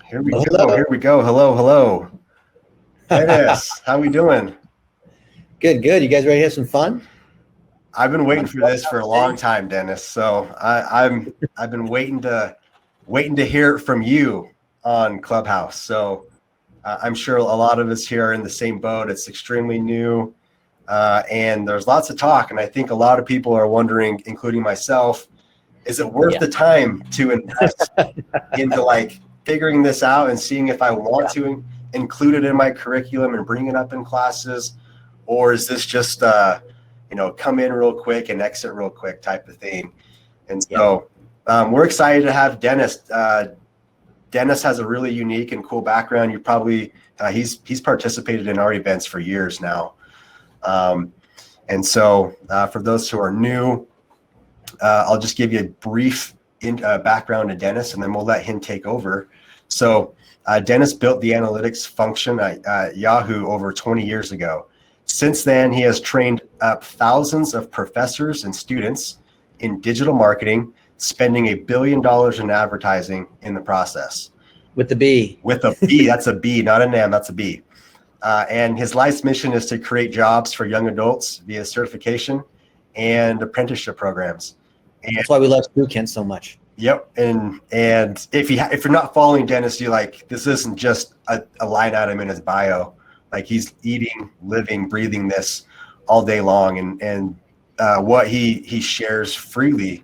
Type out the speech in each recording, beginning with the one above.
Here we Hello. go. Here we go. Hello, hello. Dennis, how we doing? Good, good. You guys ready to have some fun? I've been waiting for this for a long time, Dennis. So I've been waiting to hear it from you on Clubhouse. So I'm sure a lot of us here are in the same boat. It's extremely new, and there's lots of talk. And I think a lot of people are wondering, including myself, is it worth the time to invest into like figuring this out and seeing if I want to include it in my curriculum and bring it up in classes, or is this just come in real quick and exit real quick type of thing? And so we're excited to have Dennis. Dennis has a really unique and cool background. You probably he's participated in our events for years now, and so for those who are new, I'll just give you a brief background to Dennis, and then we'll let him take over. So Dennis built the analytics function at Yahoo over 20 years ago. Since then, he has trained up thousands of professors and students in digital marketing, spending $1 billion in advertising in the process. With the B. With a B. That's a B, not an M. That's a B. And his life's mission is to create jobs for young adults via certification and apprenticeship programs. And that's why we love Kent so much. Yep. And if you're not following Dennis, you're like, this isn't just a line item in his bio. Like, he's eating, living, breathing this all day long. And what he shares freely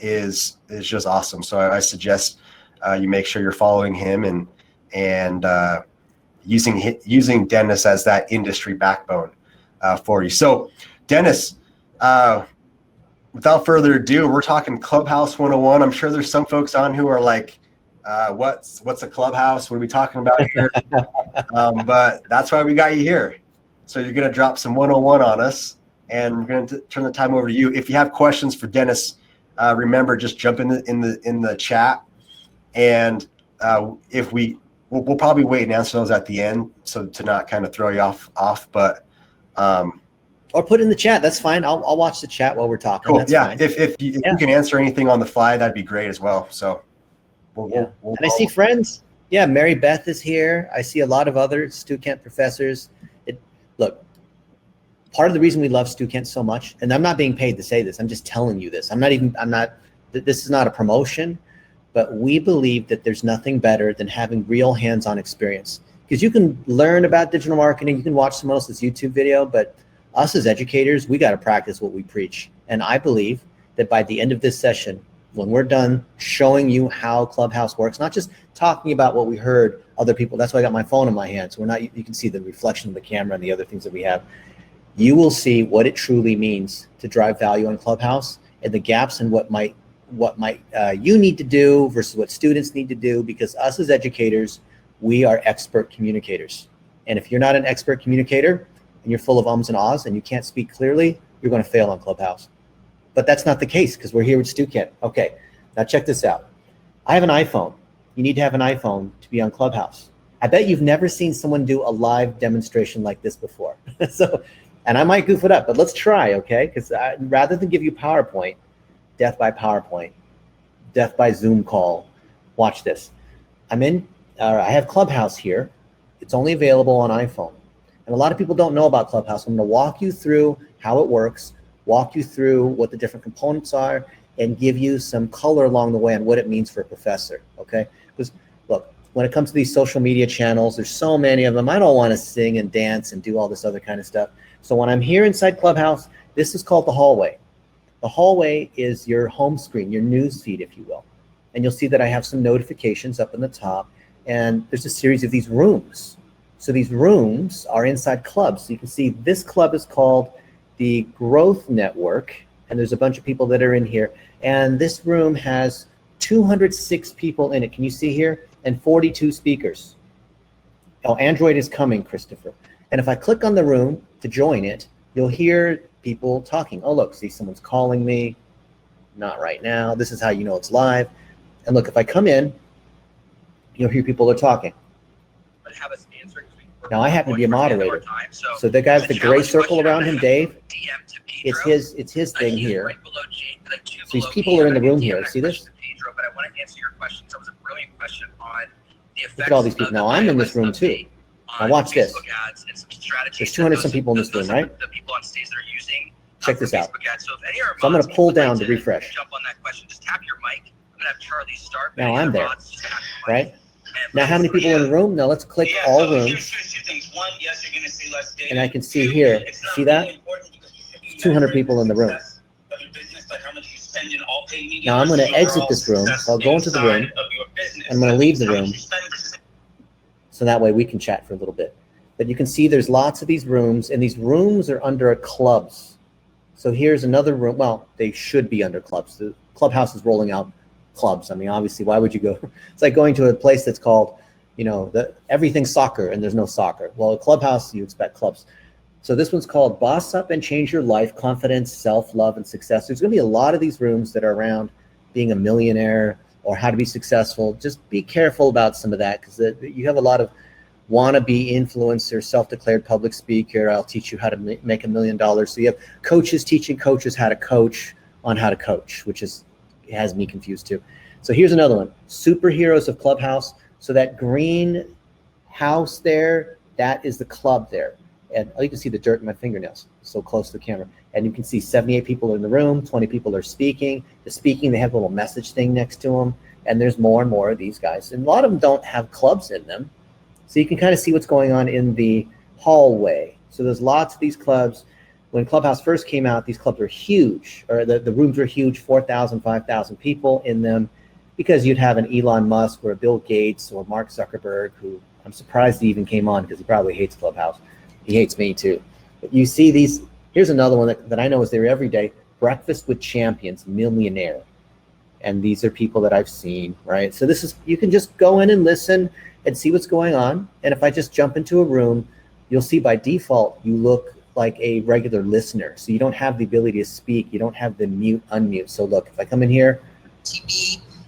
is just awesome. So I suggest you make sure you're following him and using Dennis as that industry backbone for you. So Dennis, without further ado, we're talking Clubhouse 101. I'm sure there's some folks on who are like, what's a Clubhouse? What are we talking about here? But that's why we got you here. So you're going to drop some 101 on us, and we're going to turn the time over to you. If you have questions for Dennis, remember, just jump in the chat, and we'll probably wait and answer those at the end, so to not kind of throw you off. But or put in the chat. That's fine. I'll watch the chat while we're talking. Cool. That's yeah. fine. If you can answer anything on the fly, that'd be great as well. So and I see friends. Yeah, Mary Beth is here. I see a lot of other Stu Kent professors. Look, part of the reason we love Stu Kent so much, and I'm not being paid to say this, I'm just telling you this. This is not a promotion, but we believe that there's nothing better than having real hands-on experience. Because you can learn about digital marketing, you can watch someone else's YouTube video, but us as educators, we got to practice what we preach. And I believe that by the end of this session, when we're done showing you how Clubhouse works, not just talking about what we heard other people, that's why I got my phone in my hand, so you can see the reflection of the camera and the other things that we have. You will see what it truly means to drive value on Clubhouse, and the gaps in what might you need to do versus what students need to do, because us as educators, we are expert communicators. And if you're not an expert communicator, and you're full of ums and ahs and you can't speak clearly, you're going to fail on Clubhouse. But that's not the case, because we're here with Stu Kent. Okay, now check this out. I have an iPhone. You need to have an iPhone to be on Clubhouse. I bet you've never seen someone do a live demonstration like this before. And I might goof it up, but let's try, okay? Because rather than give you PowerPoint, death by PowerPoint, death by Zoom call, watch this. I have Clubhouse here. It's only available on iPhone. And a lot of people don't know about Clubhouse. I'm going to walk you through how it works, walk you through what the different components are, and give you some color along the way on what it means for a professor, okay? Because look, when it comes to these social media channels, there's so many of them. I don't want to sing and dance and do all this other kind of stuff. So when I'm here inside Clubhouse, this is called the hallway. The hallway is your home screen, your news feed, if you will. And you'll see that I have some notifications up in the top, and there's a series of these rooms. So these rooms are inside clubs. So you can see this club is called the Growth Network, and there's a bunch of people that are in here. And this room has 206 people in it. Can you see here? And 42 speakers. Oh, Android is coming, Christopher. And if I click on the room to join it, you'll hear people talking. Oh, look, see, someone's calling me. Not right now. This is how you know it's live. And look, if I come in, you'll hear people are talking. Now, I happen to be a moderator. So the guy with the gray circle around him, Dave, it's his thing here. So these people are in the room here. See this? But I want to answer your question. So it was a brilliant question on Look at all these people. Now I'm in this room too. Now watch this. There's 200 some people in this room, right? Check this out. So I'm going to pull down to refresh. Now I'm there, right? Now how many people in the room? Now let's click all rooms. And I can see here, see that? 200 people in the room. Now I'm going to exit this room. So I'll go into the room. I'm going to leave the room. So that way we can chat for a little bit. But you can see there's lots of these rooms, and these rooms are under clubs. So here's another room. Well, they should be under clubs. The Clubhouse is rolling out clubs. I mean, obviously, why would you go? It's like going to a place that's called, you know, everything's soccer and there's no soccer. Well, at Clubhouse, you expect clubs. So this one's called Boss Up and Change Your Life, Confidence, Self-Love, and Success. There's going to be a lot of these rooms that are around being a millionaire or how to be successful. Just be careful about some of that, because you have a lot of wannabe influencer, self-declared public speaker. I'll teach you how to make $1 million. So you have coaches teaching coaches how to coach on how to coach, which has me confused too. So here's another one, Superheroes of Clubhouse. So that green house there, that is the club there. And you can see the dirt in my fingernails, so close to the camera. And you can see 78 people in the room, 20 people are speaking. The speaking, they have a little message thing next to them. And there's more and more of these guys. And a lot of them don't have clubs in them. So you can kind of see what's going on in the hallway. So there's lots of these clubs. When Clubhouse first came out, these clubs were huge, or the rooms were huge, 4,000, 5,000 people in them, because you'd have an Elon Musk or a Bill Gates or Mark Zuckerberg, who I'm surprised he even came on, because he probably hates Clubhouse. He hates me too. But you see these, here's another one that I know is there every day, Breakfast with Champions, Millionaire. And these are people that I've seen, right? So this is, you can just go in and listen and see what's going on. And if I just jump into a room, you'll see by default, you look like a regular listener. So you don't have the ability to speak. You don't have the mute, unmute. So look, if I come in here,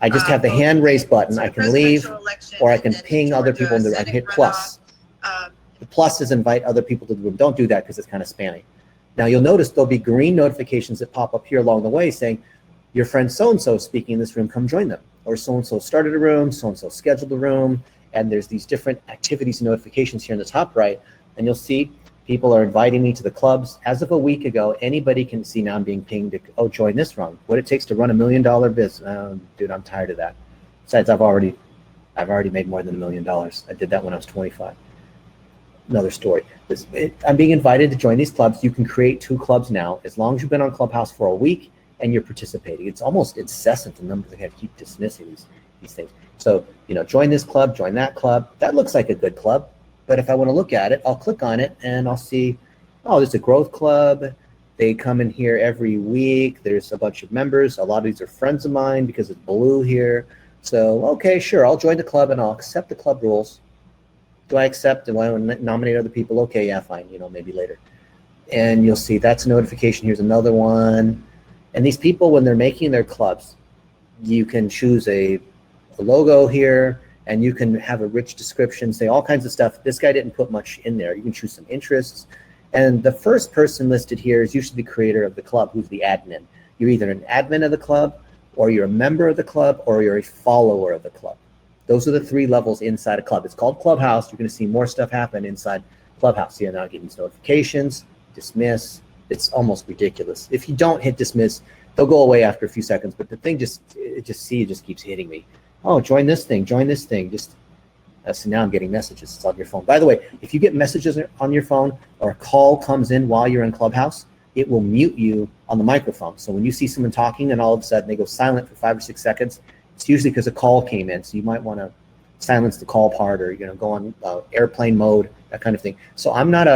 I just have the hand raise button. I can leave, or I can ping other people in the room. I can hit plus. The plus is invite other people to the room. Don't do that because it's kind of spammy. Now you'll notice there'll be green notifications that pop up here along the way saying, your friend so-and-so is speaking in this room, come join them. Or so-and-so started a room, so-and-so scheduled a room, and there's these different activities and notifications here in the top right, and you'll see people are inviting me to the clubs. As of a week ago, anybody can see now I'm being pinged to, join this room. What it takes to run $1 million business. Dude, I'm tired of that. Besides, I've already made more than $1 million. I did that when I was 25. Another story. I'm being invited to join these clubs. You can create 2 clubs now, as long as you've been on Clubhouse for a week and you're participating. It's almost incessant, the numbers. I have to keep dismissing these things. So, join this club, join that club. That looks like a good club. But if I want to look at it, I'll click on it and I'll see, oh, there's a growth club. They come in here every week. There's a bunch of members. A lot of these are friends of mine because it's blue here. So, okay, sure, I'll join the club and I'll accept the club rules. Do I accept? Do I nominate other people? Okay, yeah, fine, maybe later. And you'll see that's a notification. Here's another one. And these people, when they're making their clubs, you can choose a logo here, and you can have a rich description, say all kinds of stuff. This guy didn't put much in there. You can choose some interests. And the first person listed here is usually the creator of the club, who's the admin. You're either an admin of the club, or you're a member of the club, or you're a follower of the club. Those are the 3 levels inside a club. It's called Clubhouse. You're going to see more stuff happen inside Clubhouse. See, now getting these notifications, dismiss. It's almost ridiculous. If you don't hit dismiss, they'll go away after a few seconds. But the thing it just keeps hitting me. Oh, join this thing, join this thing. So now I'm getting messages. It's on your phone. By the way, if you get messages on your phone or a call comes in while you're in Clubhouse, it will mute you on the microphone. So when you see someone talking and all of a sudden they go silent for 5 or 6 seconds, it's usually because a call came in. So you might want to silence the call part, or go on airplane mode, that kind of thing. So I'm not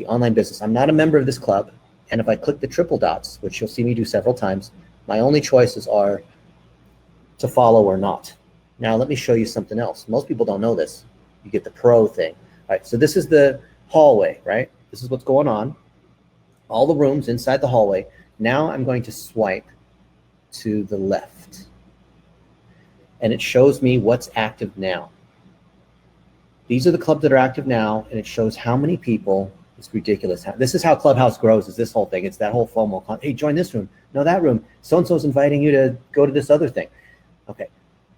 online business. I'm not a member of this club. And if I click the triple dots, which you'll see me do several times, my only choices are to follow or not. Now let me show you something else. Most people don't know this. You get the pro thing. All right, so this is the hallway, right? This is what's going on. All the rooms inside the hallway. Now I'm going to swipe to the left. And it shows me what's active now. These are the clubs that are active now, and it shows how many people. It's ridiculous. This is how Clubhouse grows, is this whole thing. It's that whole FOMO. Hey, join this room. No, that room. So-and-so's inviting you to go to this other thing. Okay.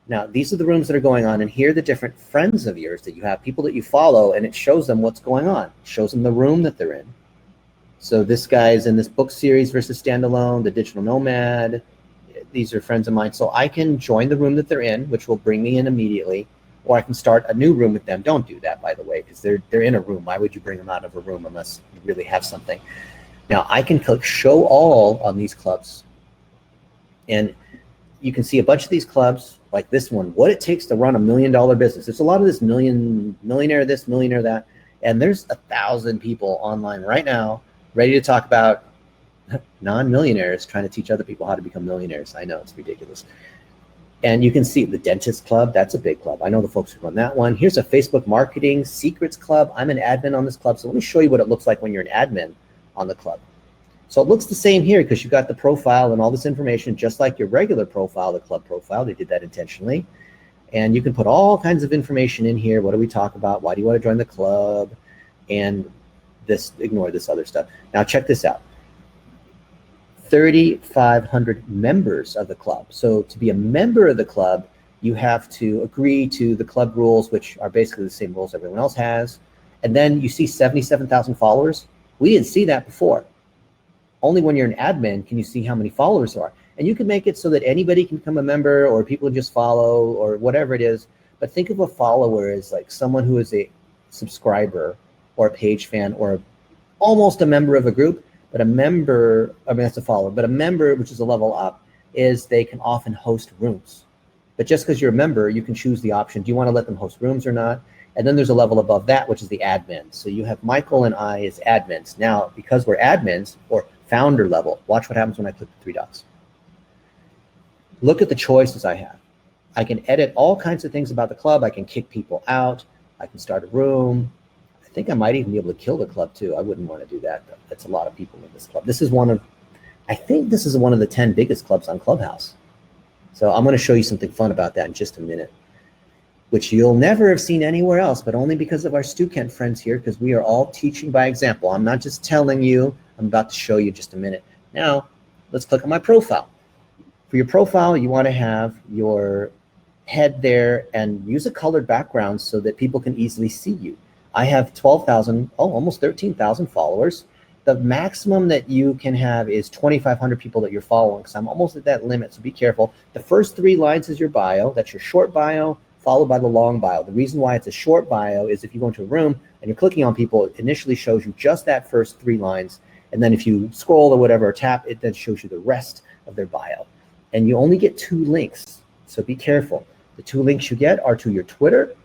Now, these are the rooms that are going on, and here are the different friends of yours that you have, people that you follow, and it shows them what's going on. It shows them the room that they're in. So this guy's in this book series versus standalone, the digital nomad. These are friends of mine. So I can join the room that they're in, which will bring me in immediately, or I can start a new room with them. Don't do that, by the way, because they're in a room. Why would you bring them out of a room unless you really have something? Now I can click show all on these clubs, and you can see a bunch of these clubs like this one, what it takes to run $1 million business. There's a lot of this millionaire this, millionaire that, and there's 1,000 people online right now ready to talk about non-millionaires trying to teach other people how to become millionaires. I know, it's ridiculous. And you can see the dentist club, that's a big club. I know the folks who run that one. Here's a Facebook marketing secrets club. I'm an admin on this club. So let me show you what it looks like when you're an admin on the club. So it looks the same here because you've got the profile and all this information, just like your regular profile, the club profile. They did that intentionally. And you can put all kinds of information in here. What do we talk about? Why do you want to join the club? And this, ignore this other stuff. Now check this out. 3,500 members of the club. So to be a member of the club, you have to agree to the club rules, which are basically the same rules everyone else has. And then you see 77,000 followers. We didn't see that before. Only when you're an admin can you see how many followers there are. And you can make it so that anybody can become a member, or people just follow, or whatever it is. But think of a follower as like someone who is a subscriber or a page fan or almost a member of a group. But a member, I mean, that's a follower, but a member, which is a level up, is they can often host rooms. But just because you're a member, you can choose the option. Do you want to let them host rooms or not? And then there's a level above that, which is the admin. So you have Michael and I as admins. Now, because we're admins, or founder level, watch what happens when I click the 3 dots. Look at the choices I have. I can edit all kinds of things about the club. I can kick people out. I can start a room. I think I might even be able to kill the club too. I wouldn't want to do that. That's a lot of people in this club. This is one of, I think this is one of the 10 biggest clubs on Clubhouse. So I'm going to show you something fun about that in just a minute, which you'll never have seen anywhere else, but only because of our Stu Kent friends here, because we are all teaching by example. I'm not just telling you, I'm about to show you just a minute. Now, let's click on my profile. For your profile, you want to have your head there and use a colored background so that people can easily see you. I have 12,000, almost 13,000 followers. The maximum that you can have is 2,500 people that you're following, so I'm almost at that limit, so be careful. The first 3 lines is your bio. That's your short bio, followed by the long bio. The reason why it's a short bio is if you go into a room and you're clicking on people, it initially shows you just that first 3 lines. And then if you scroll or whatever, or tap, it then shows you the rest of their bio. And you only get 2 links, so be careful. The 2 links you get are to your Twitter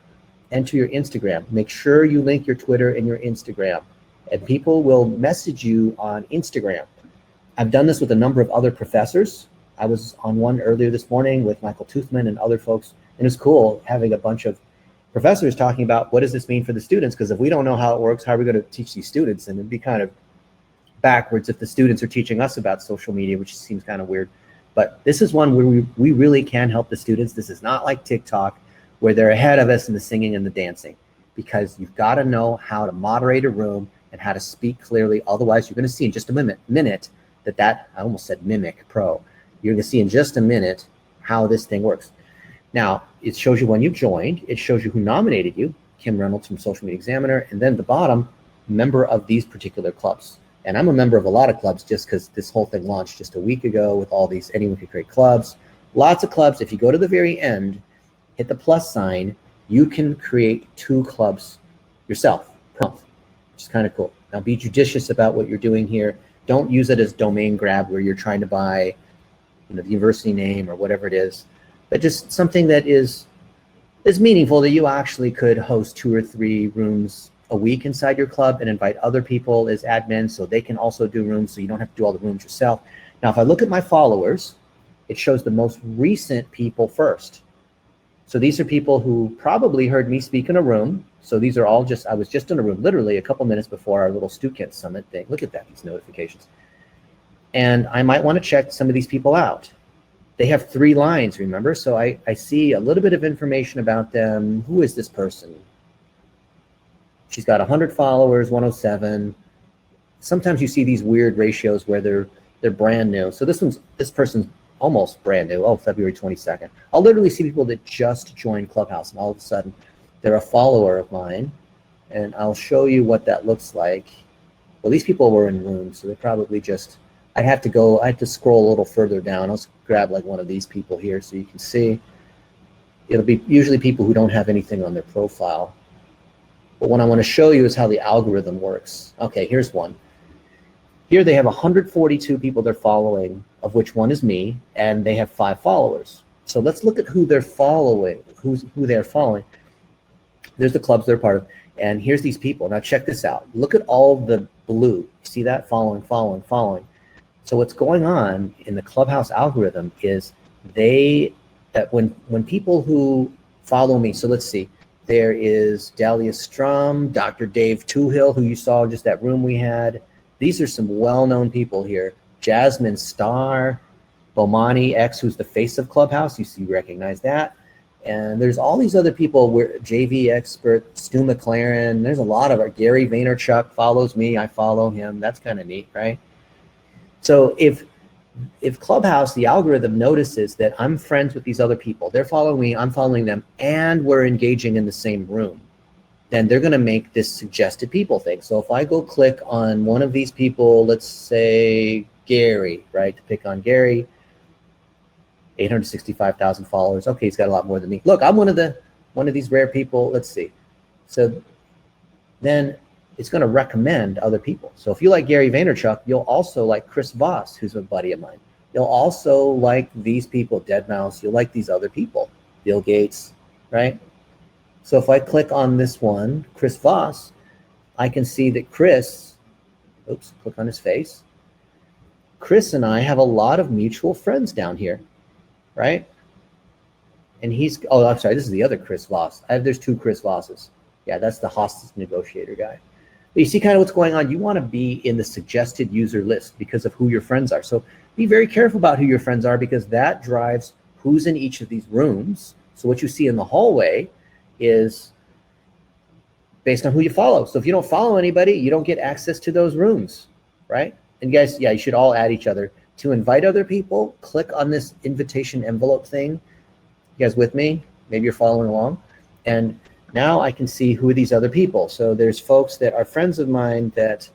and to your Instagram. Make sure you link your Twitter and your Instagram, and people will message you on Instagram. I've done this with a number of other professors. I was on one earlier this morning with Michael Toothman and other folks, and it's cool having a bunch of professors talking about what does this mean for the students, because if we don't know how it works, how are we going to teach these students? And it'd be kind of backwards if the students are teaching us about social media, which seems kind of weird. But this is one where we really can help the students. This is not like TikTok, where they're ahead of us in the singing and the dancing, because you've got to know how to moderate a room and how to speak clearly. Otherwise, you're going to see in just a minute that I almost said Mimic Pro. You're going to see in just a minute how this thing works. Now, it shows you when you joined. It shows you who nominated you, Kim Reynolds from Social Media Examiner, and then at the bottom, member of these particular clubs. And I'm a member of a lot of clubs just because this whole thing launched just a week ago with all these, anyone can create clubs. Lots of clubs. If you go to the very end, hit the plus sign, you can create 2 clubs yourself per month, which is kind of cool. Now be judicious about what you're doing here. Don't use it as domain grab where you're trying to buy, the university name or whatever it is, but just something that is meaningful, that you actually could host 2 or 3 rooms a week inside your club and invite other people as admins so they can also do rooms, so you don't have to do all the rooms yourself. Now, if I look at my followers, it shows the most recent people first. So these are people who probably heard me speak in a room. So these are all I was just in a room literally a couple minutes before our little Stu Kent Summit thing. Look at that, these notifications. And I might want to check some of these people out. They have 3 lines, remember? So I see a little bit of information about them. Who is this person? She's got 100 followers, 107. Sometimes you see these weird ratios where they're brand new. So this person's almost brand new. Oh, February 22nd. I'll literally see people that just joined Clubhouse, and all of a sudden they're a follower of mine, and I'll show you what that looks like. Well, these people were in rooms, so they're probably just, I have to scroll a little further down. I'll grab like one of these people here so you can see. It'll be usually people who don't have anything on their profile. But what I want to show you is how the algorithm works. Okay, here's one. Here they have 142 people they're following, of which one is me, and they have 5 followers. So let's look at who they're following, who they're following. There's the clubs they're part of, and here's these people. Now check this out. Look at all the blue. See that? Following, following, following. So what's going on in the Clubhouse algorithm is when people who follow me, so let's see, there is Dahlia Strum, Dr. Dave Toohill, who you saw in just that room we had. These are some well-known people here. Jasmine Starr, Bomani X, who's the face of Clubhouse. You recognize that. And there's all these other people, JV Expert, Stu McLaren. There's a lot of Gary Vaynerchuk follows me. I follow him. That's kind of neat, right? So if Clubhouse, the algorithm notices that I'm friends with these other people, they're following me, I'm following them, and we're engaging in the same room, then they're going to make this suggested people thing. So if I go click on one of these people, let's say Gary, right? To pick on Gary, 865,000 followers. Okay, he's got a lot more than me. Look, I'm one of these rare people. Let's see. So then it's going to recommend other people. So if you like Gary Vaynerchuk, you'll also like Chris Voss, who's a buddy of mine. You'll also like these people, Deadmau5. You'll like these other people, Bill Gates, right? So if I click on this one, Chris Voss, I can see that Chris, oops, click on his face. Chris and I have a lot of mutual friends down here, right? And oh, I'm sorry, this is the other Chris Voss. There's 2 Chris Vosses. Yeah, that's the hostage negotiator guy. But you see kind of what's going on. You want to be in the suggested user list because of who your friends are. So be very careful about who your friends are, because that drives who's in each of these rooms. So what you see in the hallway is based on who you follow. So if you don't follow anybody, you don't get access to those rooms, right? And guys, yeah, you should all add each other. To invite other people, click on this invitation envelope thing. You guys with me? Maybe you're following along. And now I can see who are these other people. So there's folks that are friends of mine that,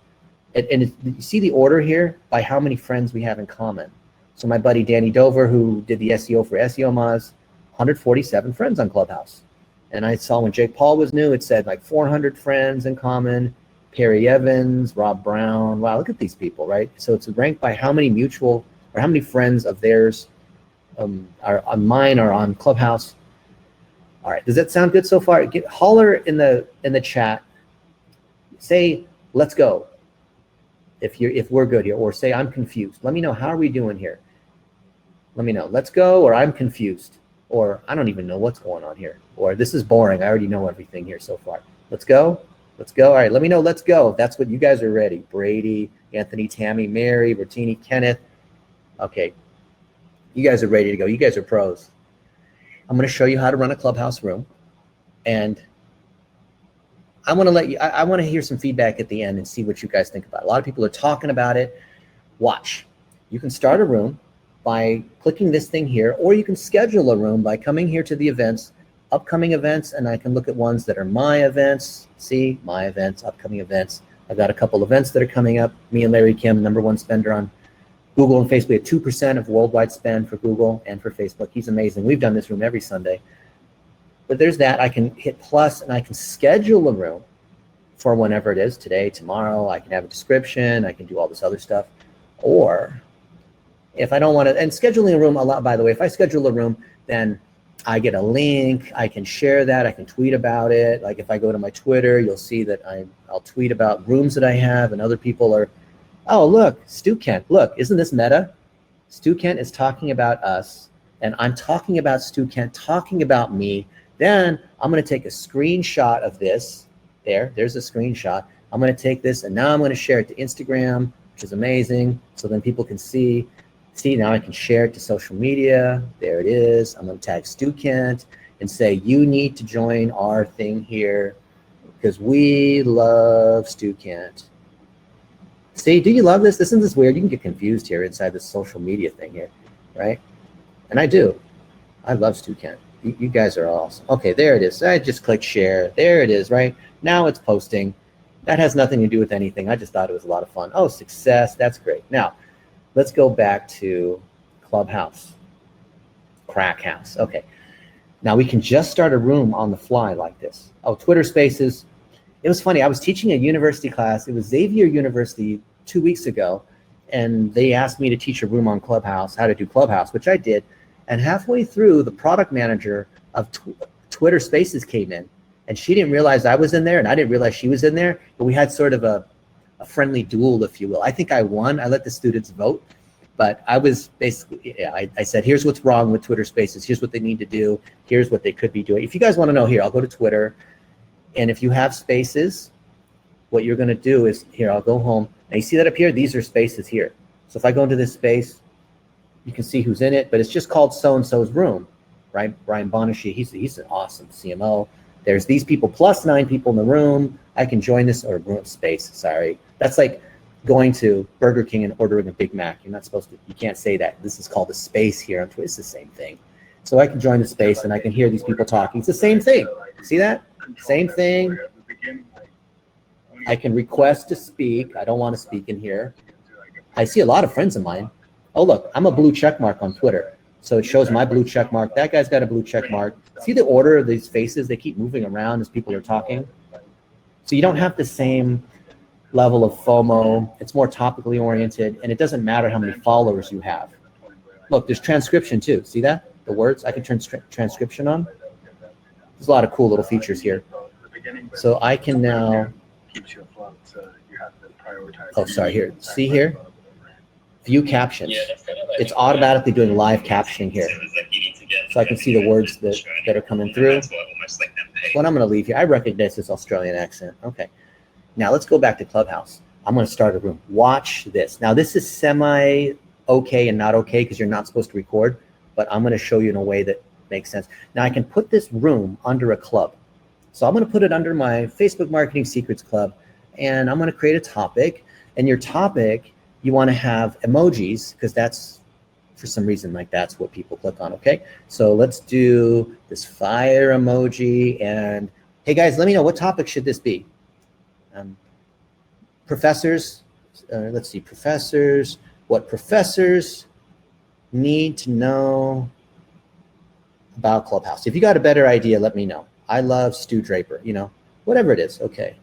and you see the order here by how many friends we have in common. So my buddy Danny Dover, who did the SEO for SEO Moz, 147 friends on Clubhouse. And I saw when Jake Paul was new, it said like 400 friends in common. Perry Evans, Rob Brown. Wow, look at these people, right? So it's ranked by how many mutual or how many friends of theirs are on mine or on Clubhouse. All right, does that sound good so far? Holler in the chat. Say, let's go. If we're good here, or say I'm confused. Let me know, how are we doing here? Let me know, let's go, or I'm confused, or I don't even know what's going on here, or this is boring, I already know everything here so far. Let's go. Let's go. All right, let me know. Let's go. That's what you guys are ready. Brady, Anthony, Tammy, Mary, Bertini, Kenneth. Okay, you guys are ready to go. You guys are pros. I'm going to show you how to run a Clubhouse room, and I want to let you. I want to hear some feedback at the end and see what you guys think about it. A lot of people are talking about it. Watch. You can start a room by clicking this thing here, or you can schedule a room by coming here to the events. Upcoming events, and I can look at ones that are my events. See, my events, upcoming events. I've got a couple events that are coming up. Me and Larry Kim, #1 spender on Google and Facebook, at 2% of worldwide spend for Google and for Facebook. He's amazing. We've done this room every Sunday. But there's that. I can hit plus, and I can schedule a room for whenever it is, today, tomorrow. I can have a description. I can do all this other stuff. Or if I don't want to, and scheduling a room a lot, by the way, if I schedule a room, then I get a link, I can share that, I can tweet about it. Like if I go to my Twitter, you'll see that I'll tweet about rooms that I have, and other people are, oh, look, Stu Kent, look, isn't this meta? Stu Kent is talking about us, and I'm talking about Stu Kent, talking about me. Then I'm gonna take a screenshot of this. There's a screenshot. I'm gonna take this, and now I'm gonna share it to Instagram, which is amazing, so then people can see. See, now I can share it to social media. There it is. I'm going to tag Stu Kent and say, you need to join our thing here because we love Stu Kent. See, do you love this? Isn't this weird? You can get confused here inside this social media thing here, right? And I do. I love StuKent. You guys are awesome. Okay, there it is. I just clicked share. There it is, right? Now it's posting. That has nothing to do with anything. I just thought it was a lot of fun. Oh, success. That's great. Now, let's go back to Clubhouse. Crack House. Okay. Now we can just start a room on the fly like this. Oh, Twitter Spaces. It was funny. I was teaching a university class. It was Xavier University 2 weeks ago. And they asked me to teach a room on Clubhouse, how to do Clubhouse, which I did. And halfway through, the product manager of Twitter Spaces came in, and she didn't realize I was in there, and I didn't realize she was in there, but we had sort of a friendly duel, if you will. I think I won. I let the students vote, but I was basically, yeah, I said, here's what's wrong with Twitter Spaces. Here's what they need to do. Here's what they could be doing. If you guys want to know, here, I'll go to Twitter, and if you have Spaces, what you're going to do is, here, I'll go home. Now, you see that up here? These are Spaces here. So if I go into this space, you can see who's in it, but it's just called so-and-so's room, right? Brian Bonashi, he's an awesome CMO. There's these people plus 9 people in the room. I can join this, or room space, sorry. That's like going to Burger King and ordering a Big Mac. You're not supposed to, you can't say that. This is called a space here on Twitter. It's the same thing. So I can join the space and I can hear these people talking. It's the same thing. See that? Same thing. I can request to speak. I don't want to speak in here. I see a lot of friends of mine. Oh, look, I'm a blue check mark on Twitter. So it shows my blue check mark. That guy's got a blue check mark. See the order of these faces? They keep moving around as people are talking. So you don't have the same level of FOMO. It's more topically oriented, and it doesn't matter how many followers you have. Look, there's transcription too. See that? The words, I can turn transcription on. There's a lot of cool little features here. So I can now, oh, sorry, here. See here? View captions. It's automatically doing live captioning here. So I can see the words that are coming through. What I'm going to leave here, I recognize this Australian accent. Okay. Now let's go back to Clubhouse. I'm going to start a room. Watch this. Now this is semi-okay and not okay because you're not supposed to record, but I'm going to show you in a way that makes sense. Now I can put this room under a club. So I'm going to put it under my Facebook Marketing Secrets Club, and I'm going to create a topic. And your topic, you want to have emojis because that's, for some reason, like that's what people click on, okay? So let's do this fire emoji, and hey guys, let me know, what topic should this be? Professors, let's see, professors, what professors need to know about Clubhouse. If you got a better idea, let me know. I love Stu Draper, you know, whatever it is, okay.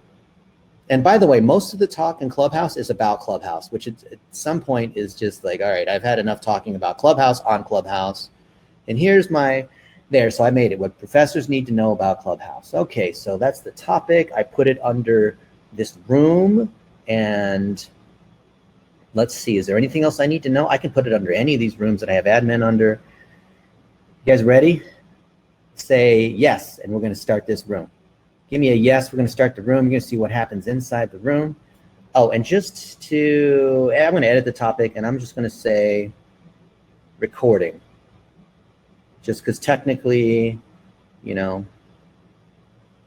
And by the way, most of the talk in Clubhouse is about Clubhouse, which at some point is just like, all right, I've had enough talking about Clubhouse on Clubhouse. And here's my, there, so I made it, what professors need to know about Clubhouse. Okay, so that's the topic. I put it under this room, and let's see, is there anything else I need to know? I can put it under any of these rooms that I have admin under. You guys ready? Say yes, and we're gonna start this room. Give me a yes, we're gonna start the room. You're gonna see what happens inside the room. Oh, and just to, I'm gonna edit the topic, and I'm just gonna say recording. Just because technically, you know,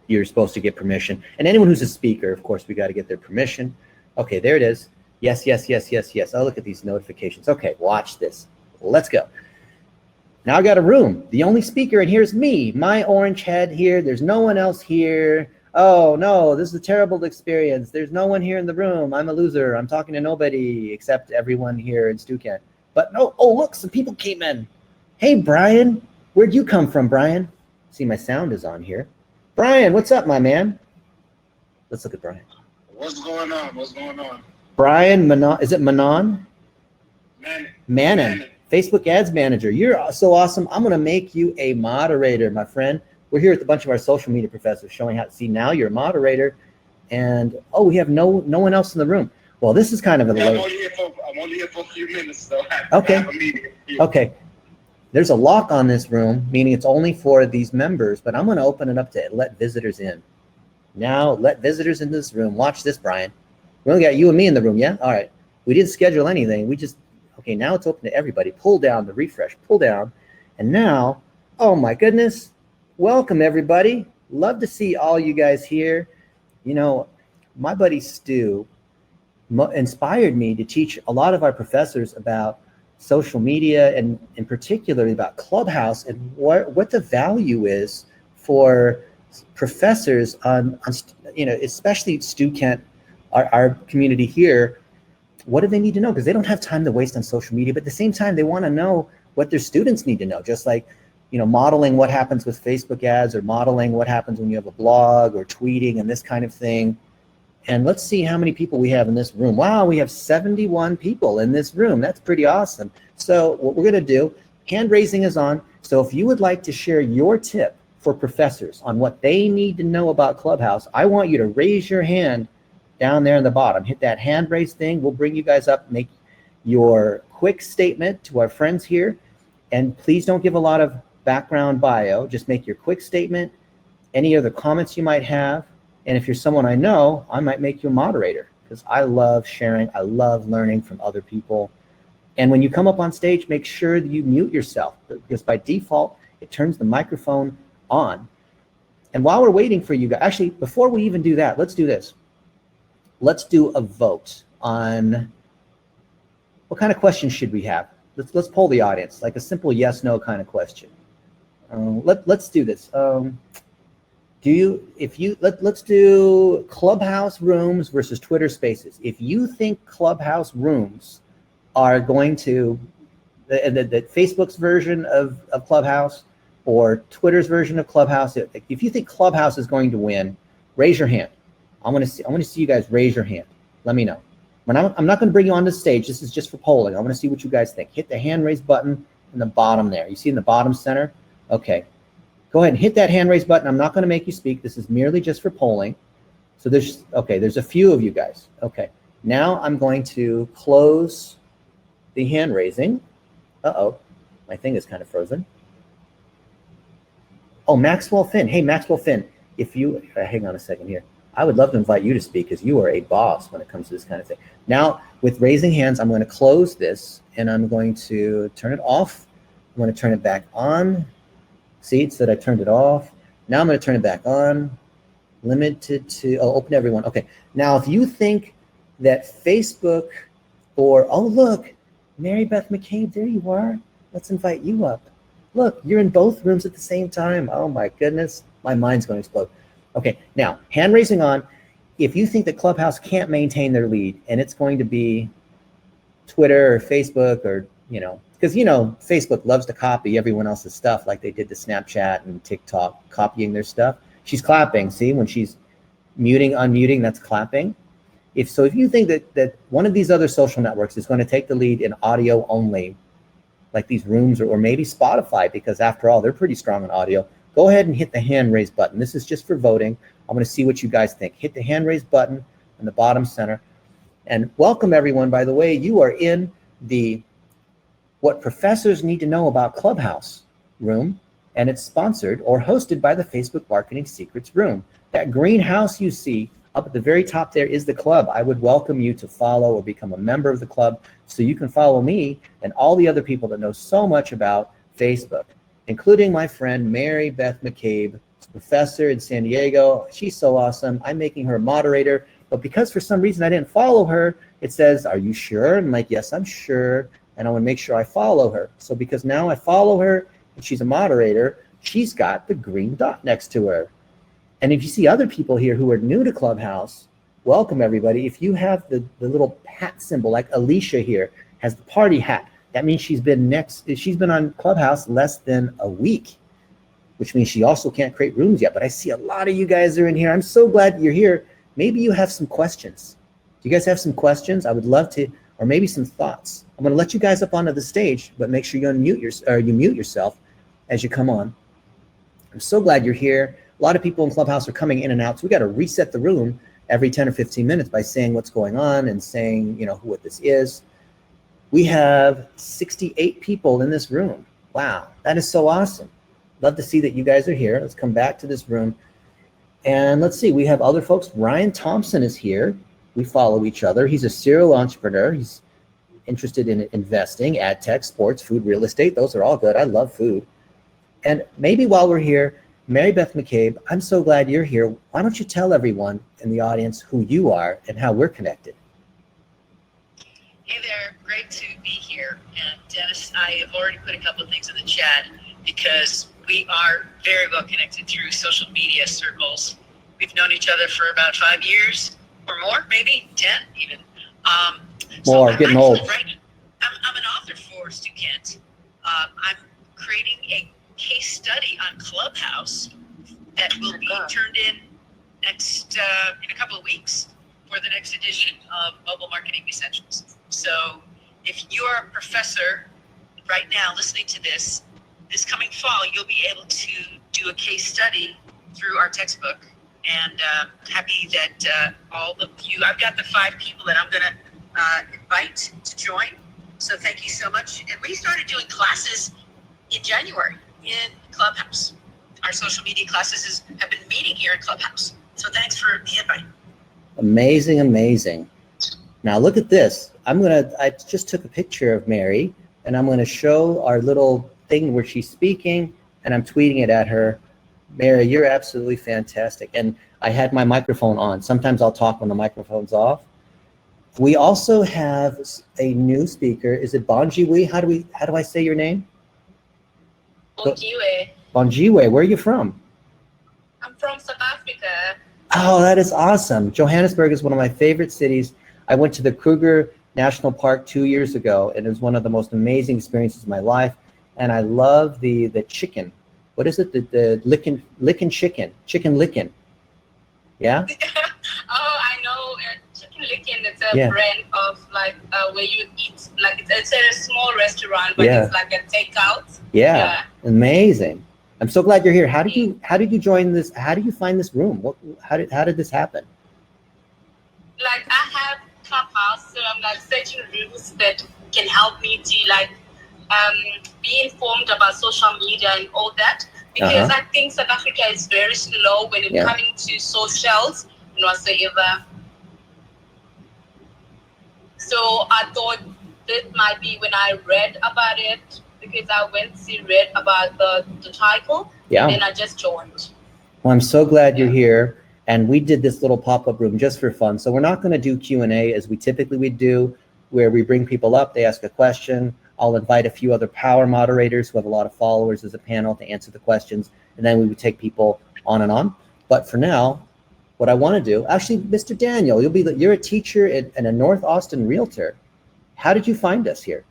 you're supposed to get permission. And anyone who's a speaker, of course, we gotta get their permission. Okay, there it is. Yes, yes, yes, yes, yes. Oh, look at these notifications. Okay, watch this. Let's go. Now I got a room. The only speaker in here is me, my orange head here. There's no one else here. Oh no, this is a terrible experience. There's no one here in the room. I'm a loser. I'm talking to nobody except everyone here in StuKent. But no, oh look, some people came in. Hey Brian, where'd you come from, Brian? See, my sound is on here. Brian, what's up, my man? Let's look at Brian. What's going on? What's going on? Brian Manon, is it Manon? Manon. Facebook Ads Manager. You're so awesome. I'm going to make you a moderator, my friend. We're here with a bunch of our social media professors showing how to see now you're a moderator. And oh, we have no one else in the room. Well, this is kind of a I'm only here for a few minutes, so okay. Okay. There's a lock on this room, meaning it's only for these members, but I'm going to open it up to let visitors in. Now let visitors in this room. Watch this, Brian. We only got you and me in the room, yeah? All right. We didn't schedule anything. We just, okay, now it's open to everybody. Pull down the refresh, pull down. And now, oh my goodness, welcome everybody. Love to see all you guys here. You know, my buddy Stu inspired me to teach a lot of our professors about social media and in particular about Clubhouse and what the value is for professors on especially Stu Kent, our community here. What do they need to know? Because they don't have time to waste on social media, but at the same time, they want to know what their students need to know, just like, modeling what happens with Facebook ads or modeling what happens when you have a blog or tweeting and this kind of thing. And let's see how many people we have in this room. Wow, we have 71 people in this room. That's pretty awesome. So what we're going to do, hand raising is on. So if you would like to share your tip for professors on what they need to know about Clubhouse, I want you to raise your hand down there in the bottom. Hit that hand raise thing. We'll bring you guys up, make your quick statement to our friends here. And please don't give a lot of background bio. Just make your quick statement, any other comments you might have. And if you're someone I know, I might make you a moderator because I love sharing. I love learning from other people. And when you come up on stage, make sure that you mute yourself because by default, it turns the microphone on. And while we're waiting for you guys, actually, before we even do that, let's do this. Let's do a vote on what kind of questions should we have. Let's poll the audience, like a simple yes, no kind of question. Let's do this. Let's do Clubhouse rooms versus Twitter Spaces. If you think Clubhouse rooms are going to, the Facebook's version of Clubhouse or Twitter's version of Clubhouse, if you think Clubhouse is going to win, raise your hand. I want to see you guys raise your hand. Let me know. I'm not going to bring you on the stage. This is just for polling. I want to see what you guys think. Hit the hand raise button in the bottom there. You see in the bottom center? Okay. Go ahead and hit that hand raise button. I'm not going to make you speak. This is merely just for polling. So there's a few of you guys. Okay. Now I'm going to close the hand raising. Uh-oh. My thing is kind of frozen. Oh, Maxwell Finn. Hey, Maxwell Finn, if you, hang on a second here. I would love to invite you to speak because you are a boss when it comes to this kind of thing. Now, with raising hands, I'm going to close this and I'm going to turn it off. I'm going to turn it back on. See, it said I turned it off. Now I'm going to turn it back on. Limited to, open everyone. Okay. Now, if you think that Facebook or, oh, look, Mary Beth McCabe, there you are. Let's invite you up. Look, you're in both rooms at the same time. Oh, my goodness. My mind's going to explode. Okay, now, hand raising on. If you think that Clubhouse can't maintain their lead and it's going to be Twitter or Facebook or, because, Facebook loves to copy everyone else's stuff like they did to Snapchat and TikTok, copying their stuff. She's clapping. See, when she's muting, unmuting, that's clapping. If you think that one of these other social networks is going to take the lead in audio only, like these rooms or maybe Spotify, because after all, they're pretty strong in audio, go ahead and hit the hand raise button. This is just for voting. I'm going to see what you guys think. Hit the hand raise button in the bottom center. And welcome, everyone. By the way, you are in the What Professors Need to Know About Clubhouse room, and it's sponsored or hosted by the Facebook Marketing Secrets room. That green house you see up at the very top there is the club. I would welcome you to follow or become a member of the club so you can follow me and all the other people that know so much about Facebook, including my friend Mary Beth McCabe, professor in San Diego. She's so awesome. I'm making her a moderator, but because for some reason I didn't follow her, it says, are you sure? I'm like, yes, I'm sure. And I want to make sure I follow her. So because now I follow her and she's a moderator, she's got the green dot next to her. And if you see other people here who are new to Clubhouse, welcome everybody. If you have the little hat symbol, like Alicia here has the party hat, that means she's been on Clubhouse less than a week, which means she also can't create rooms yet. But I see a lot of you guys are in here. I'm so glad you're here. Maybe you have some questions. Do you guys have some questions? I would love to, or maybe some thoughts. I'm going to let you guys up onto the stage, but make sure you mute yourself as you come on. I'm so glad you're here. A lot of people in Clubhouse are coming in and out, so we got to reset the room every 10 or 15 minutes by saying what's going on and saying, what this is. We have 68 people in this room. Wow, that is so awesome. Love to see that you guys are here. Let's come back to this room. And let's see, we have other folks. Ryan Thompson is here. We follow each other. He's a serial entrepreneur. He's interested in investing, ad tech, sports, food, real estate. Those are all good. I love food. And maybe while we're here, Mary Beth McCabe, I'm so glad you're here. Why don't you tell everyone in the audience who you are and how we're connected? Hey there, great to be here. And Dennis, I have already put a couple of things in the chat because we are very well connected through social media circles. We've known each other for about 5 years or more, maybe 10 even. More, getting old. I'm an author for Stu Kent. I'm creating a case study on Clubhouse that will be turned in next in a couple of weeks for the next edition of Mobile Marketing Essentials. So if you're a professor right now listening to this coming fall, you'll be able to do a case study through our textbook. And happy that all of you, I've got the 5 people that I'm going to invite to join. So thank you so much. And we started doing classes in January in Clubhouse. Our social media classes have been meeting here in Clubhouse. So thanks for the invite. Amazing, amazing. Now look at this. I just took a picture of Mary, and I'm gonna show our little thing where she's speaking, and I'm tweeting it at her. Mary, you're absolutely fantastic. And I had my microphone on. Sometimes I'll talk when the microphone's off. We also have a new speaker. Is it Bonjiwe? How do I say your name? Bonjiwe. Bonjiwe, where are you from? I'm from South Africa. Oh, that is awesome. Johannesburg is one of my favorite cities. I went to the Kruger National Park 2 years ago, and it was one of the most amazing experiences of my life. And I love the chicken. What is it? The lickin' chicken lickin'. Yeah? Oh, I know. Chicken Lickin', it's a brand of like where you eat, like it's a small restaurant, but it's like a takeout. Yeah. Amazing. I'm so glad you're here. How did you join this? How did you find this room? How did this happen? Like I have Clubhouse, so I'm like searching rooms that can help me to like be informed about social media and all that, because I think South Africa is very slow when it's coming to socials and whatsoever. So I thought this might be when I read about it, because I went to read about the title, and then I just joined. Well, I'm so glad you're here. And we did this little pop-up room just for fun. So we're not going to do Q&A as we typically would do, where we bring people up, they ask a question. I'll invite a few other power moderators who have a lot of followers as a panel to answer the questions, and then we would take people on and on. But for now, what I want to do, actually, Mr. Daniel, you're a teacher and a North Austin realtor. How did you find us here?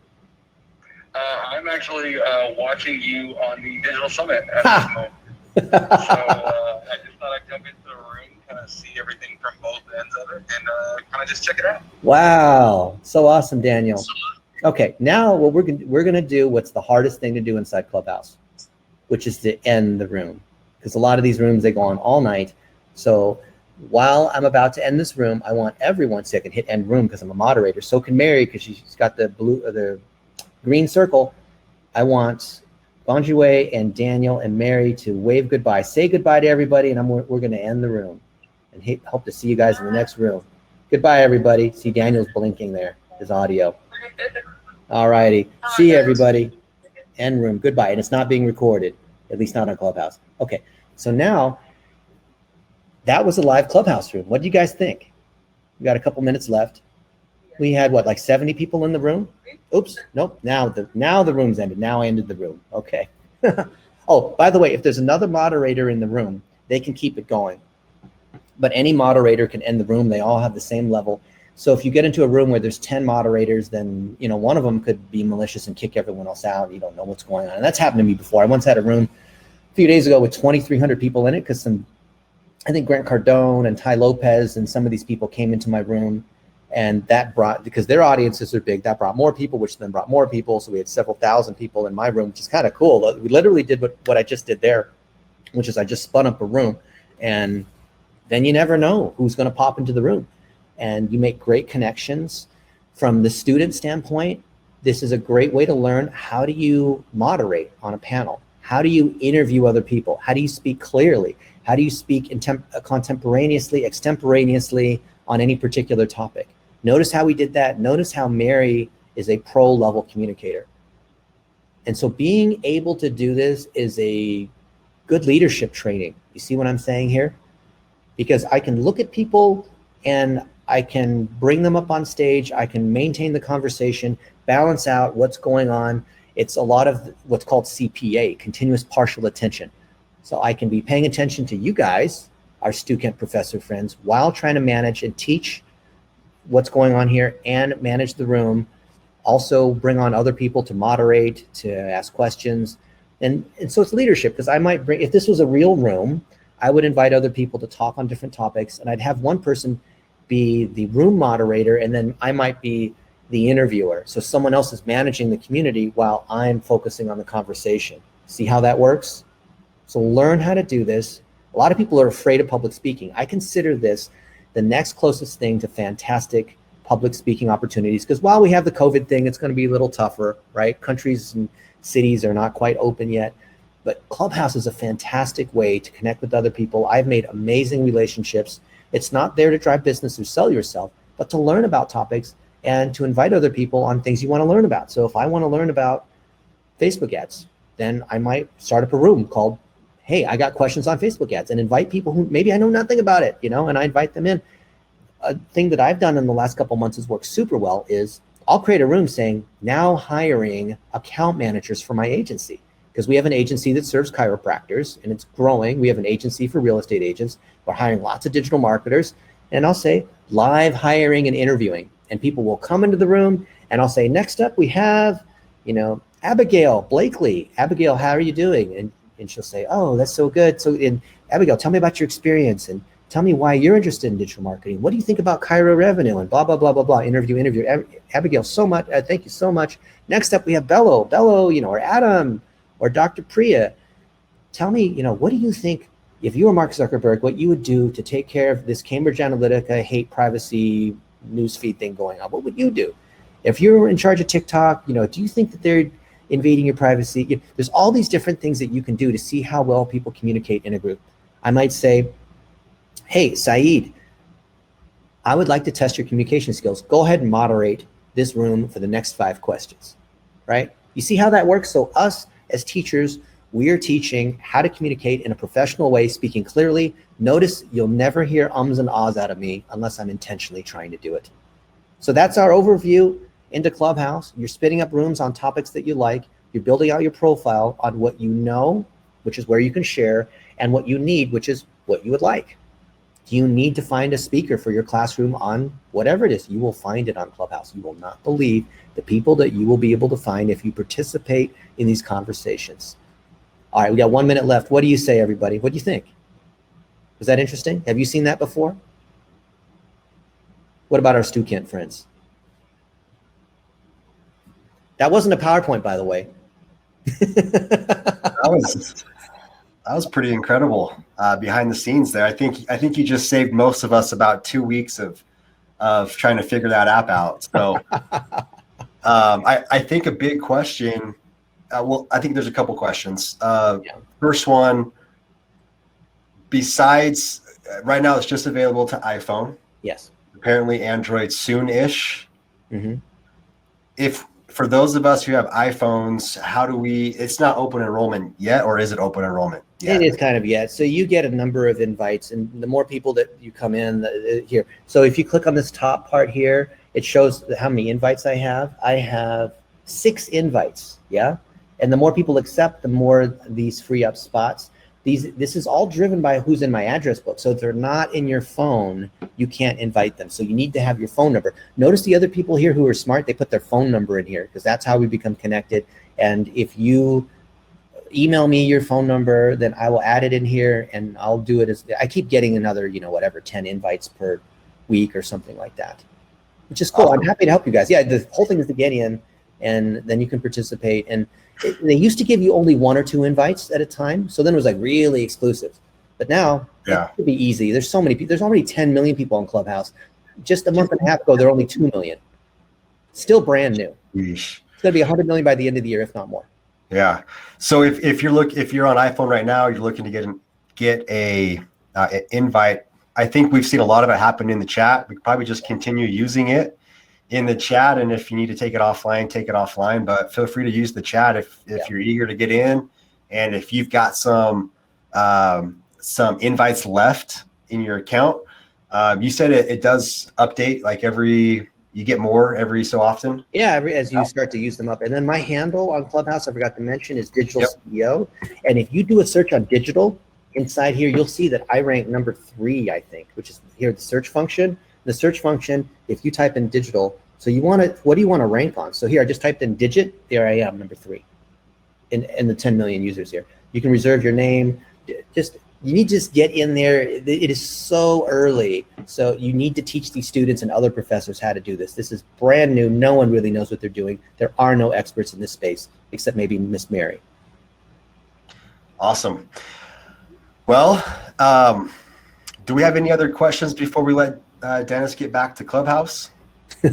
I'm actually watching you on the Digital Summit at this moment. So I just thought I'd jump into the room, kind of see everything from both ends of it, and kind of just check it out. Wow, so awesome, Daniel. Okay, now what we're gonna do what's the hardest thing to do inside Clubhouse, which is to end the room, because a lot of these rooms, they go on all night. So while I'm about to end this room, I want everyone, so I can hit end room because I'm a moderator. So can Mary, because she's got the green circle. I want Bonjiwe and Daniel and Mary to wave goodbye. Say goodbye to everybody, and we're going to end the room. And hope to see you guys in the next room. Goodbye, everybody. See, Daniel's blinking there, his audio. All righty. See you, everybody. End room. Goodbye. And it's not being recorded, at least not on Clubhouse. Okay, so now that was a live Clubhouse room. What do you guys think? We got a couple minutes left. We had what, like 70 people in the room? Oops, nope. Now the room's ended. Now I ended the room. Okay. Oh, by the way, if there's another moderator in the room, they can keep it going. But any moderator can end the room. They all have the same level. So if you get into a room where there's 10 moderators, then one of them could be malicious and kick everyone else out. You don't know what's going on. And that's happened to me before. I once had a room a few days ago with 2,300 people in it, because I think Grant Cardone and Ty Lopez and some of these people came into my room, and that brought, because their audiences are big, that brought more people, which then brought more people. So we had several thousand people in my room, which is kind of cool. We literally did what I just did there, which is I just spun up a room, and then you never know who's going to pop into the room. And you make great connections. From the student standpoint, this is a great way to learn, how do you moderate on a panel? How do you interview other people? How do you speak clearly? How do you speak contemporaneously, extemporaneously on any particular topic? Notice how we did that. Notice how Mary is a pro level communicator. And so being able to do this is a good leadership training. You see what I'm saying here? Because I can look at people and I can bring them up on stage. I can maintain the conversation, balance out what's going on. It's a lot of what's called CPA, continuous partial attention. So I can be paying attention to you guys, our student professor friends, while trying to manage and teach what's going on here and manage the room. Also bring on other people to moderate, to ask questions. And so it's leadership, because I might bring, if this was a real room, I would invite other people to talk on different topics, and I'd have one person be the room moderator, and then I might be the interviewer. So someone else is managing the community while I'm focusing on the conversation. See how that works? So learn how to do this. A lot of people are afraid of public speaking. I consider this the next closest thing to fantastic public speaking opportunities, because while we have the COVID thing, it's going to be a little tougher, right? Countries and cities are not quite open yet, but Clubhouse is a fantastic way to connect with other people. I've made amazing relationships. It's not there to drive business or sell yourself, but to learn about topics and to invite other people on things you want to learn about. So if I want to learn about Facebook ads, then I might start up a room called, hey, I got questions on Facebook ads, and invite people who maybe I know nothing about it, and I invite them in. A thing that I've done in the last couple months has worked super well is I'll create a room saying, now hiring account managers for my agency, because we have an agency that serves chiropractors and it's growing. We have an agency for real estate agents. We're hiring lots of digital marketers, and I'll say live hiring and interviewing, and people will come into the room, and I'll say, next up we have, Abigail Blakely. Abigail, how are you doing? And she'll say, oh, that's so good. So Abigail, tell me about your experience, and tell me why you're interested in digital marketing. What do you think about Chiro revenue, and blah, blah, blah, blah, blah. Interview. Abigail, so much. Thank you so much. Next up, we have Bello, or Adam, or Dr. Priya. Tell me, what do you think, if you were Mark Zuckerberg, what you would do to take care of this Cambridge Analytica hate privacy newsfeed thing going on? What would you do? If you're in charge of TikTok, do you think that they're invading your privacy? There's all these different things that you can do to see how well people communicate in a group. I might say, hey, Saeed, I would like to test your communication skills. Go ahead and moderate this room for the next 5 questions, right? You see how that works? So us as teachers, we are teaching how to communicate in a professional way, speaking clearly. Notice you'll never hear ums and ahs out of me unless I'm intentionally trying to do it. So that's our overview into Clubhouse. You're spinning up rooms on topics that you like. You're building out your profile on what you know, which is where you can share, and what you need, which is what you would like. Do you need to find a speaker for your classroom on whatever it is? You will find it on Clubhouse. You will not believe the people that you will be able to find if you participate in these conversations. All right, we got 1 minute left. What do you say, everybody? What do you think? Was that interesting? Have you seen that before? What about our Stu Kent friends? That wasn't a PowerPoint, by the way. That was pretty incredible behind the scenes there. I think you just saved most of us about 2 weeks of trying to figure that app out. So I think a big question. I think there's a couple questions. First one, besides right now, it's just available to iPhone. Yes. Apparently Android soon-ish. Mm-hmm. If for those of us who have iPhones, it's not open enrollment yet, or is it open enrollment yet? It is kind of yet. So you get a number of invites, and the more people that you come in here. So if you click on this top part here, it shows how many invites I have. I have 6 invites, yeah? And the more people accept, the more these free up spots. This is all driven by who's in my address book. So if they're not in your phone, you can't invite them. So you need to have your phone number. Notice the other people here who are smart, they put their phone number in here, because that's how we become connected. And if you email me your phone number, then I will add it in here, and I'll do it as, I keep getting another, 10 invites per week or something like that, which is cool. I'm happy to help you guys. Yeah, the whole thing is to get in, and then you can participate. And they used to give you only 1 or 2 invites at a time. So then it was like really exclusive. But now it could be easy. There's so many people. There's already 10 million people on Clubhouse. Just a month and a half ago, there were only 2 million. Still brand new. Yeesh. It's going to be 100 million by the end of the year, if not more. Yeah. So if you're on iPhone right now, you're looking to get an invite. I think we've seen a lot of it happen in the chat. We could probably just continue using it in the chat, and if you need to take it offline, take it offline. But feel free to use the chat if you're eager to get in, and if you've got some invites left in your account, You said it does update like you get more every so often. Yeah, as you start to use them up. And then my handle on Clubhouse, I forgot to mention, is Digital Yep. CEO. And if you do a search on digital inside here, you'll see that I rank number 3, I think, which is here, the search function. The search function, if you type in digital, so you want to, what do you want to rank on? So here, I just typed in digit. There I am, number 3 in the 10 million users here. You can reserve your name. You need to just get in there. It is so early. So you need to teach these students and other professors how to do this. This is brand new. No one really knows what they're doing. There are no experts in this space, except maybe Miss Mary. Awesome. Well, do we have any other questions before we let Dennis get back to Clubhouse? You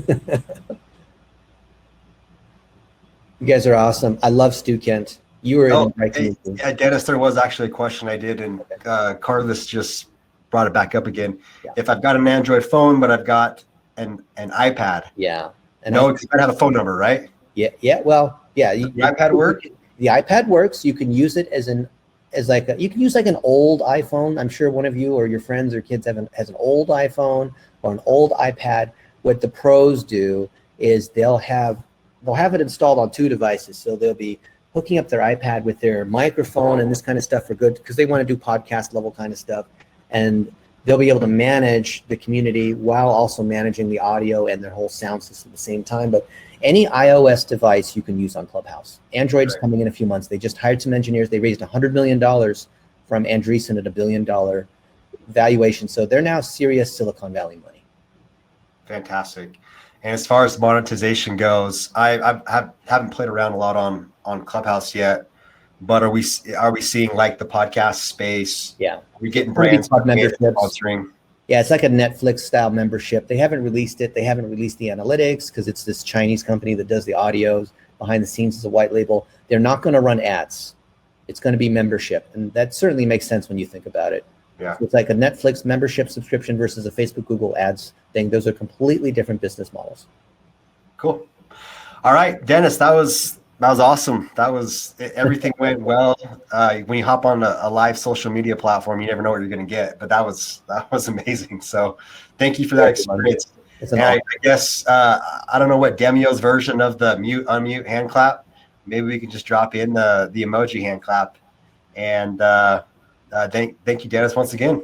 guys are awesome. I love Stu Kent. You were in the right community. Yeah, Dennis, there was actually a question I did, and Carlos just brought it back up again. Yeah. If I've got an Android phone, but I've got an iPad. Yeah. And no, it's got to have a phone number, right? Yeah. Yeah. Well, yeah. The iPad work? The iPad works. You can use it you can use like an old iPhone. I'm sure one of you or your friends or kids has an old iPhone or an old iPad. What the pros do is they'll have it installed on 2 devices. So they'll be hooking up their iPad with their microphone and this kind of stuff for good, because they want to do podcast level kind of stuff. And they'll be able to manage the community while also managing the audio and their whole sound system at the same time. But any iOS device you can use on Clubhouse. Android is coming in a few months. They just hired some engineers. They raised $100 million from Andreessen at $1 billion valuation. So they're now serious Silicon Valley money. Fantastic. And as far as monetization goes, I haven't played around a lot on Clubhouse yet, but are we seeing like the podcast space? Yeah, are we getting brands sponsoring? Yeah, it's like a Netflix style membership. They haven't released it. They haven't released the analytics because it's this Chinese company that does the audios behind the scenes as a white label. They're not going to run ads. It's going to be membership, and that certainly makes sense when you think about it. Yeah, so it's like a Netflix membership subscription versus a Facebook, Google ads thing. Those are completely different business models. Cool. All right, Dennis, that was awesome. Everything went well. When you hop on a live social media platform, you never know what you're going to get. But that was amazing. So, thank you for that experience. And I guess I don't know what Demio's version of the mute unmute hand clap. Maybe we can just drop in the emoji hand clap. And thank you, Dennis, once again.